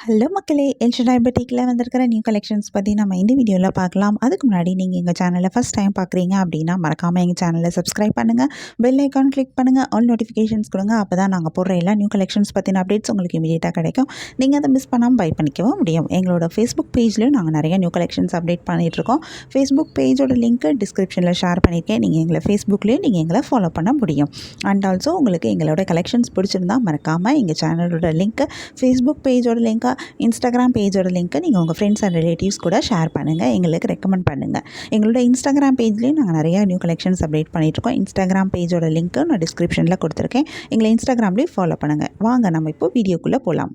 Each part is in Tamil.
ஹலோ மக்களே, எல்ஷடாய் பொட்டிக்கில் வந்திருக்கிற நியூ கலெக்ஷன்ஸ் பற்றி நம்ம இந்த வீடியோவில் பார்க்கலாம். அதுக்கு முன்னாடி நீங்கள் எங்கள் சேனலை ஃபஸ்ட் டைம் பார்க்குறீங்க அப்படின்னா மறக்காமல் எங்கள் சேனலை சப்ஸ்கிரைப் பண்ணுங்கள், பெல் ஐக்கான் கிளிக் பண்ணுங்கள், ஆல் நோட்டிஃபிகேஷன்ஸ் கொடுங்க. அப்போ தான் நாங்கள் போடுற எல்லா நியூ கலெக்ஷன்ஸ் பற்றின அப்டேட்ஸ் உங்களுக்கு இமீடியட்டாக கிடைக்கும். நீங்கள் அதை மிஸ் பண்ணாமல் பை பண்ணிக்கவும் முடியும். எங்களோட ஃபேஸ்புக் பேஜ்லேயும் நாங்கள் நிறைய நியூ கலெக்ஷன்ஸ் அப்டேட் பண்ணிகிட்ருக்கோம். ஃபேஸ்புக் பேஜோட லிங்க்கு டிஸ்கிரிப்ஷனில் ஷேர் பண்ணியிருக்கேன். நீங்கள் எங்களை ஃபேஸ்புக்லேயும் நீங்கள் எங்களை ஃபாலோ பண்ண முடியும். அண்ட் ஆல்சோ உங்களுக்கு எங்களோட கலெக்ஷன்ஸ் பிடிச்சிருந்தா மறக்காமல் எங்கள் சேனலோட லிங்க்கு, ஃபேஸ்புக் பேஜோட லிங்க்கை, இன்ஸ்டாகிராம் பேஜோட லிங்க்கை நீங்கள் உங்கள் ஃப்ரெண்ட்ஸ் அண்ட் ரிலேட்டிவ்ஸ் கூட ஷேர் பண்ணுங்கள், எங்களுக்கு ரெக்கமெண்ட் பண்ணுங்கள். எங்களோட இன்ஸ்டாகிராம் பேஜ்லேயும் நாங்கள் நிறையா நியூ கலெக்ஷன்ஸ் அப்டேட் பண்ணிகிட்ருக்கோம். இன்ஸ்டாகிராம் பேஜோட லிங்க்கு நான் டிஸ்கிரிப்ஷனில் கொடுத்துருக்கேன். எங்களை இன்ஸ்டாகிராம்லேயும் ஃபாலோ பண்ணுங்கள். வாங்க நம்ம இப்போ வீடியோக்குள்ளே போகலாம்.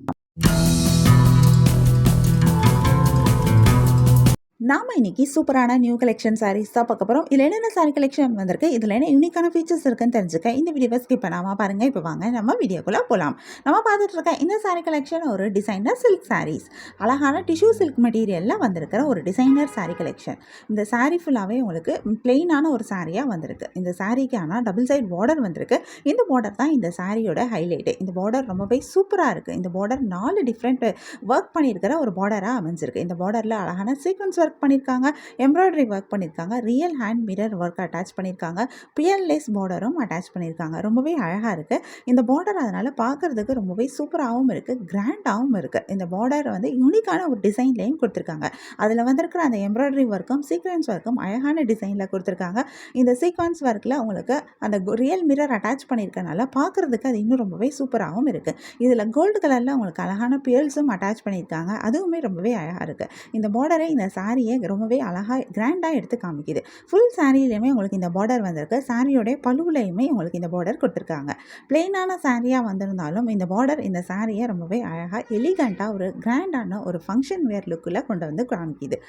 நாம் இன்றைக்கி சூப்பரான நியூ கலெக்ஷன் சாரீஸ் தான் பார்க்க போகிறோம். இதில் என்னென்ன சாரீ கலெக்ஷன் வந்திருக்கு, இதில் என்ன யூனிக்கான ஃபீச்சர்ஸ் இருக்குன்னு தெரிஞ்சுக்க இந்த வீடியோவை ஸ்கிப் பண்ணாமல் பாருங்கள். இப்போ வாங்க நம்ம வீடியோக்குள்ளே போகலாம். நம்ம பார்த்துட்டு இருக்க இந்த சாரீ கலெக்ஷன் ஒரு டிசைனர் சில்க் சாரீஸ், அழகான டிஷ்யூ சில்க் மெட்டீரியலில் வந்திருக்கிற ஒரு டிசைனர் சாரீ கலெக்ஷன். இந்த சாரீ ஃபுல்லாகவே உங்களுக்கு பிளெயினான ஒரு சாரியாக வந்திருக்கு. இந்த சாரீக்கு ஆனால் டபுள் சைட் பார்டர் வந்திருக்கு. இந்த பார்டர் தான் இந்த சாரியோட ஹைலைட்டு. இந்த பார்டர் ரொம்பவே சூப்பராக இருக்குது. இந்த பார்டர் 4 டிஃப்ரெண்ட் ஒர்க் பண்ணியிருக்கிற ஒரு பார்டராக அமைஞ்சிருக்கு. இந்த பார்டரில் அழகான சீக்வன்ஸ் ஒர்க் பண்ணியிருக்காங்க, எம்ப்ராய்டரி ஒர்க் பண்ணியிருக்காங்க, real hand mirror work attach பண்ணியிருக்காங்க, பியர்லெஸ் பார்டரும் அட்டாச் பண்ணியிருக்காங்க. ரொம்பவே அழகாக இருக்குது இந்த பார்டர். அதனால் பார்க்குறதுக்கு ரொம்பவே சூப்பராகவும் இருக்குது, கிராண்டாகவும் இருக்குது. இந்த பார்டர் வந்து யூனிக்கான ஒரு டிசைன்லேயும் கொடுத்துருக்காங்க. அதில் வந்திருக்கிற அந்த எம்ப்ராய்டரி ஒர்க்கும் சீக்வன்ஸ் ஒர்க்கும் அழகான டிசைனில் கொடுத்துருக்காங்க. இந்த சீக்வன்ஸ் ஒர்க்கில் உங்களுக்கு அந்த ரியல் மிரர் அட்டாச் பண்ணியிருக்கனால பார்க்குறதுக்கு அது இன்னும் ரொம்பவே சூப்பராகவும் இருக்குது. இதில் கோல்டு கலரில் உங்களுக்கு அழகான பியர்ஸும் அட்டாச் பண்ணியிருக்காங்க. அதுவுமே ரொம்பவே அழகாக இருக்குது. இந்த பார்டரை இந்த சாரியை ரொம்பவே அழகாக கிராண்டாக எடுத்து காமிக்குது. ஃபுல் சாரியிலையுமே உங்களுக்கு இந்த பார்டர் வந்திருக்கு. சாரியோடைய பழுவுலையுமே உங்களுக்கு இந்த பார்டர் கொடுத்துருக்காங்க. பிளெயினான சாரியாக வந்திருந்தாலும் இந்த பார்டர் இந்த சாரியை ரொம்பவே அழகாக எலிகண்ட்டாக ஒரு கிராண்டான ஒரு ஃபங்க்ஷன் வேர் லுக்கில் கொண்டு வந்து காமிக்குது.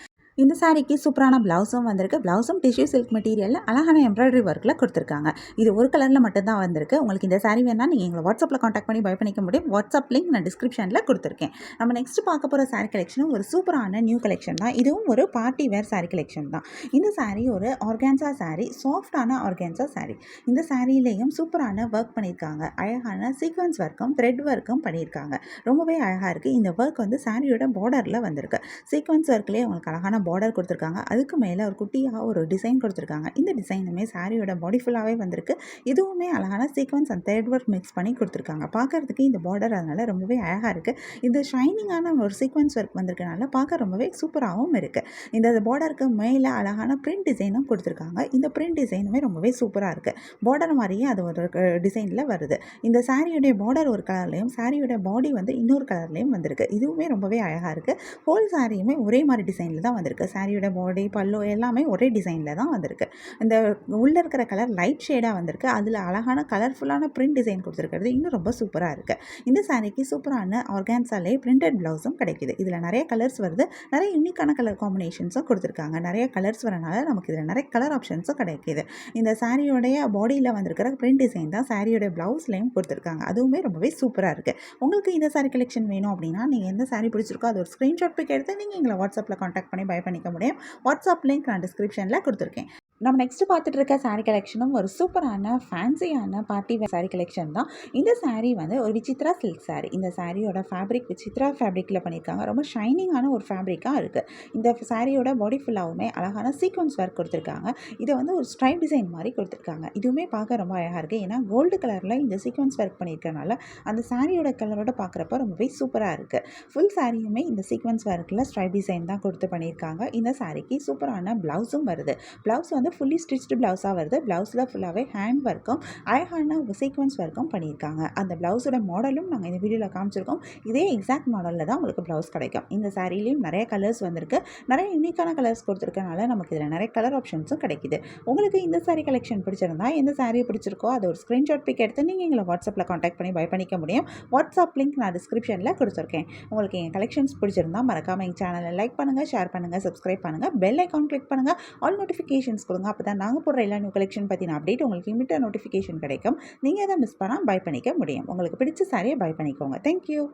இந்த சாரிக்கு சூப்பரான ப்ளவுஸும் வந்திருக்கு. ப்ளவுஸும் டிஷ்யூ சில்க் மெட்டீரியலில் அழகான எம்ப்ராய்டரி ஒர்க்கில் கொடுத்துருக்காங்க. இது ஒரு கலரில் மட்டும்தான் வந்திருக்கு. உங்களுக்கு இந்த சாரி வேணால் நீங்கள் எங்களை வாட்ஸ்அப்பில் காண்டாக்ட் பண்ணி பை பண்ணிக்க முடியும். வாட்ஸ்அப் லிங்க் நான் டிஸ்கிரிப்ஷனில் கொடுத்துருக்கேன். நம்ம நெக்ஸ்ட் பார்க்க போகிற சாரி கலெக்ஷனும் ஒரு சூப்பரான நியூ கலெக்ஷன் தான். இதுவும் ஒரு பார்ட்டி வேர் சாரி கலெக்ஷன் தான். இந்த சாரி ஒரு ஆர்கான்சா சாரி, சாஃப்டான ஆர்கான்சா சாரி. இந்த சாரியிலையும் சூப்பரான ஒர்க் பண்ணியிருக்காங்க. அழகான சீக்வன்ஸ் ஒர்க்கும் த்ரெட் ஒர்க்கும் பண்ணியிருக்காங்க. ரொம்பவே அழகாக இருக்குது. இந்த ஒர்க் வந்து சாரியோட பார்டரில் வந்திருக்கு. சீக்வன்ஸ் ஒர்க்லேயே உங்களுக்கு அழகான பார்டர் கொடுத்துருக்காங்க. அதுக்கு மேலே ஒரு குட்டியாக ஒரு டிசைன் கொடுத்துருக்காங்க. இந்த டிசைனுமே சாரியோட பாடி ஃபுல்லாகவே வந்திருக்கு. இதுவுமே அழகான sequence and thread work mix பண்ணி கொடுத்துருக்காங்க. பார்க்குறதுக்கு இந்த பார்டர் அதனால் ரொம்பவே அழகாக இருக்குது. இது ஷைனிங்கான ஒரு சீக்வன்ஸ் ஒர்க் வந்திருக்கனால பார்க்க ரொம்பவே சூப்பராகவும் இருக்குது. இந்த பார்டருக்கு மேலே அழகான பிரிண்ட் டிசைனும் கொடுத்துருக்காங்க. இந்த பிரிண்ட் டிசைனுமே ரொம்பவே சூப்பராக இருக்குது. பார்டர் மாதிரியே அது ஒரு டிசைனில் வருது. இந்த சாரியோடைய பார்டர் ஒரு கலர்லையும் சாரியோட பாடி வந்து இன்னொரு கலர்லையும் வந்திருக்கு. இதுவுமே ரொம்பவே அழகாக இருக்குது. ஹோல் சாரியுமே ஒரே மாதிரி டிசைனில் தான் வந்திருக்கு. சாரியோட பாடி பல்லு எல்லாமே ஒரே டிசைனில் தான் வந்திருக்கு. இந்த உள்ளே இருக்கிற கலர் லைட் ஷேடாக வந்திருக்கு. அதில் அழகான கலர்ஃபுல்லான பிரிண்ட் டிசைன் கொடுத்துருக்கிறது இன்னும் ரொம்ப சூப்பராக இருக்குது. இந்த சாரிக்கு சூப்பரான ஆர்கான்சாலே பிரிண்டட் ப்ளவுஸும் கிடைக்குது. இதில் நிறைய கலர்ஸ் வருது. நிறைய யூனிக்கான கலர் காம்பினேஷன்ஸும் கொடுத்துருக்காங்க. நிறைய கலர்ஸ் வரனால நமக்கு இதில் நிறைய கலர் ஆப்ஷன்ஸும் கிடைக்கிது. இந்த சாரியோடைய பாடியில் வந்திருக்கிற பிரிண்ட் டிசைன் தான் சாரியோட ப்ளவுஸ்லையும் கொடுத்துருக்காங்க. அதுவுமே ரொம்பவே சூப்பராக இருக்குது. உங்களுக்கு இந்த சாரி கலெக்ஷன் வேணும் அப்படின்னா நீங்கள் எந்த சாரி பிடிச்சிருக்கோ அது ஒரு ஸ்க்ரீன்ஷாட் பிக் எடுத்து நீங்கள் எங்களை வாட்ஸ்அப்பில் காண்டாக்ட் பண்ணி பை பண்ணிக்க முடியும். வாட்ஸ்அப் லிங்க் நான் டிஸ்கிரிப்ஷனில் கொடுத்துருக்கேன். நம்ம நெக்ஸ்ட் பார்த்துட்டு இருக்க சாரீ கலெக்ஷனும் ஒரு சூப்பரான ஃபேன்சியான பார்ட்டி வேர் சாரீ கலெக்ஷன் தான். இந்த சாரீ வந்து ஒரு விசித்ரா சில்க் சாரீ. இந்த சாரியோட ஃபேப்ரிக் விசித்ரா ஃபேப்ரிக்கில் பண்ணியிருக்காங்க. ரொம்ப ஷைனிங்கான ஒரு ஃபேப்ரிக்காக இருக்குது. இந்த சாரியோட பாடி ஃபுல்லாகவுமே அழகான சீக்வன்ஸ் ஒர்க் கொடுத்துருக்காங்க. இதை வந்து ஒரு ஸ்ட்ரைப் டிசைன் மாதிரி கொடுத்துருக்காங்க. இதுவுமே பார்க்க ரொம்ப அழகாக இருக்குது. ஏன்னா கோல்டு கலரில் இந்த சீக்வன்ஸ் ஒர்க் பண்ணியிருக்கனால அந்த சாரியோட கலரோட பார்க்குறப்ப ரொம்பவே சூப்பராக இருக்குது. ஃபுல் சாரியுமே இந்த சீக்வன்ஸ் ஒர்க்கில் ஸ்ட்ரைப் டிசைன் தான் கொடுத்து பண்ணியிருக்காங்க. இந்த சாரிக்கு சூப்பரான ப்ளவுஸும் வருது. ப்ளவுஸ் வந்து ஃபுல்லி ஸ்டிச்டு ப்ளவுஸாக வருது. ப்ளவுஸில் ஃபுல்லாகவே ஹேண்ட் ஒர்க்கும் அழகான சீக்வன்ஸ் ஒர்க்கும் பண்ணியிருக்காங்க. அந்த ப்ளவுஸோட மாடலும் நாங்கள் இந்த வீடியோவில் காமிச்சிருக்கோம். இதே எக்ஸாக்ட் மாடலில் தான் உங்களுக்கு ப்ளவுஸ் கிடைக்கும். இந்த சாரிலையும் நிறைய கலர்ஸ் வந்திருக்கு. நிறைய யூனிக்கான கலர்ஸ் கொடுத்துருக்கனால நமக்கு இதில் நிறைய கலர் ஆப்ஷன்ஸும் கிடைக்குது. உங்களுக்கு இந்த சாரி கலெக்ஷன் பிடிச்சிருந்தா எந்த சாரியை பிடிச்சிருக்கோ அதை ஒரு ஸ்க்ரீன்ஷாட் பிக் எடுத்து நீங்கள் எங்களை வாட்ஸ்அப்பில் காண்டாக்ட் பண்ணி பை பண்ணிக்க முடியும். வாட்ஸ்அப் லிங்க் நான் டிஸ்கிரிப்ஷனில் கொடுத்துருக்கேன். உங்களுக்கு எங்கள் கலெக்ஷன்ஸ் பிடிச்சிருந்தா மறக்காமல் எங்கள் சேனலை லைக் பண்ணுங்கள், ஷேர் பண்ணுங்கள், சப்ஸ்கிரைப் பண்ணுங்கள், பெல் ஐக்கான் கிளிக் பண்ணுங்கள், ஆல் நோட்டிஃபிகேஷன்ஸ் கொடுங்க. அப்போ தான் நாங்கள் போடுற எல்லா நியூ கலெக்ஷன் பற்றின அப்டேட் உங்களுக்கு இமிடியேட் நோட்டிஃபிகேஷன் கிடைக்கும். நீங்கள் அதை மிஸ் பண்ணால் பை பண்ணிக்க முடியும். உங்களுக்கு பிடிச்ச சாரியை பை பண்ணிக்கோங்க. தேங்க்யூ.